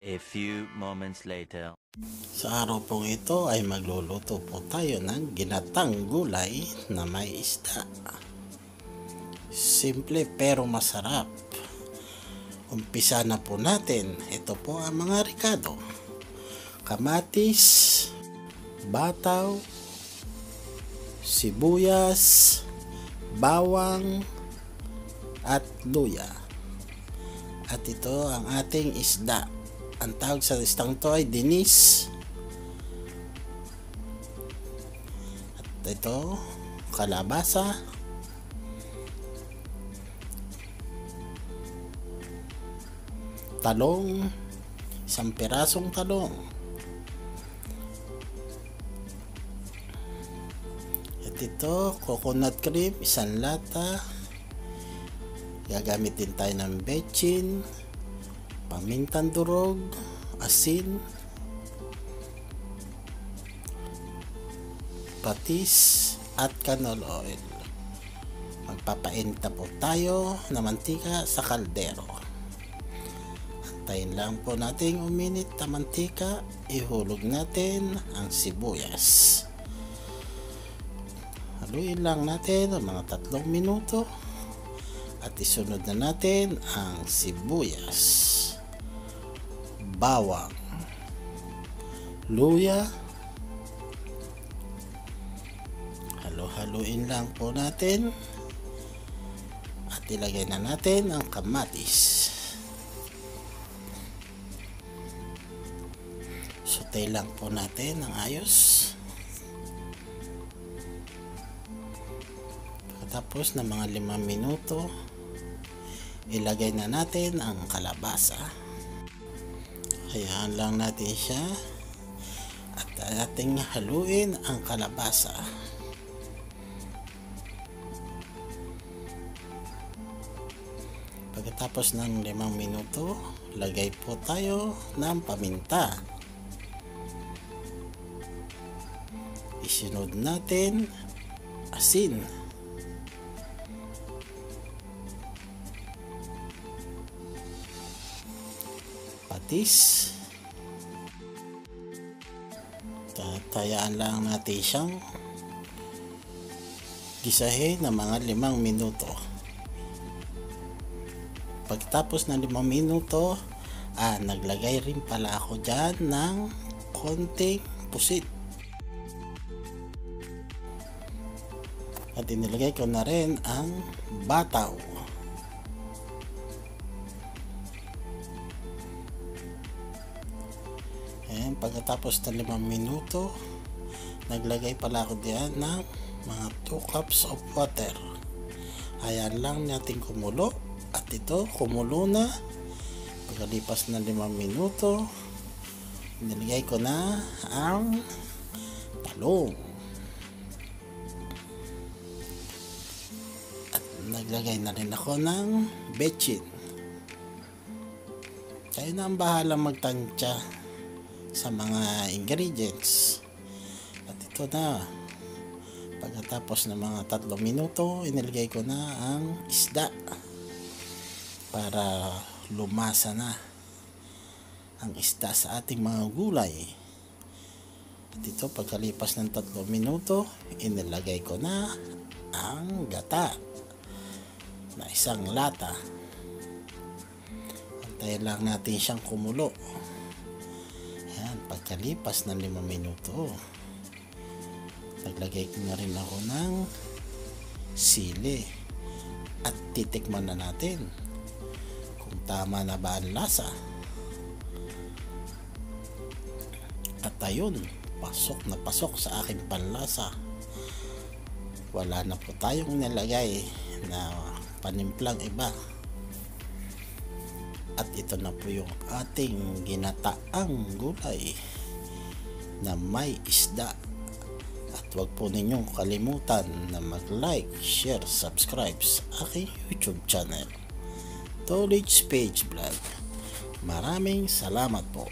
A few moments later. Sa araw pong ito ay magluluto po tayo ng ginatang gulay na may isda. Simple pero masarap. Umpisa na po natin. Ito po ang mga rekado: kamatis, bataw, sibuyas, bawang, at luya. At ito ang ating isda. Ang tawag sa isdang to ay dinis. At ito, kalabasa, talong, isang pirasong talong, at ito, coconut cream, isang lata. Gagamit din tayo ng bechin, pamintang durog, asin, patis, at canola oil. Magpapainit na po tayo ng mantika sa kaldero. Antayin lang po natin uminit na mantika. Ihulog natin ang sibuyas. Haluin lang natin ang mga 3 minuto. At isunod na natin ang sibuyas, bawang, luya. Halo-haluin lang po natin. At ilagay na natin ang kamatis. Saute lang po natin ng ayos. Tapos na mga 5 minuto, ilagay na natin ang kalabasa. Hayaan lang natin siya at ating haluin ang kalabasa. Pagkatapos ng 5 minuto, lagay po tayo ng paminta. Isunod natin asin. Patis. Tatayaan lang natin siyang gisahin ng mga 5 minuto. Pagtapos ng 5 minuto, naglagay rin pala ako dyan ng konting pusit. At inilagay ko na rin ang bataw. Ayan, pagkatapos ng 5 minuto, naglagay pala ako diyan ng mga 2 cups of water. Ayan lang natin kumulo. At ito, kumulo na. Pagkalipas ng 5 minuto, nilagay ko na ang talong. At naglagay na rin ako ng bechin. Tayo na ang bahala magtansya sa mga ingredients. At ito na, pagkatapos ng mga 3 minuto, inilagay ko na ang isda para lumasa na ang isda sa ating mga gulay. At ito, pagkalipas ng 3 minuto, inilagay ko na ang gata na isang lata. Antayin lang natin siyang kumulo. Ayan, pagkalipas ng 5 minuto, naglagay ko na rin ako ng sili at titikman na natin kung tama na ba ang lasa. At ayun, pasok na pasok sa aking panlasa. Wala na po tayong nilagay na panimplang iba. At ito na po yung ating ginataang gulay na may isda. At huwag po ninyong kalimutan na mag-like, share, subscribe sa aking YouTube channel, Tolage Page Vlog. Maraming salamat po.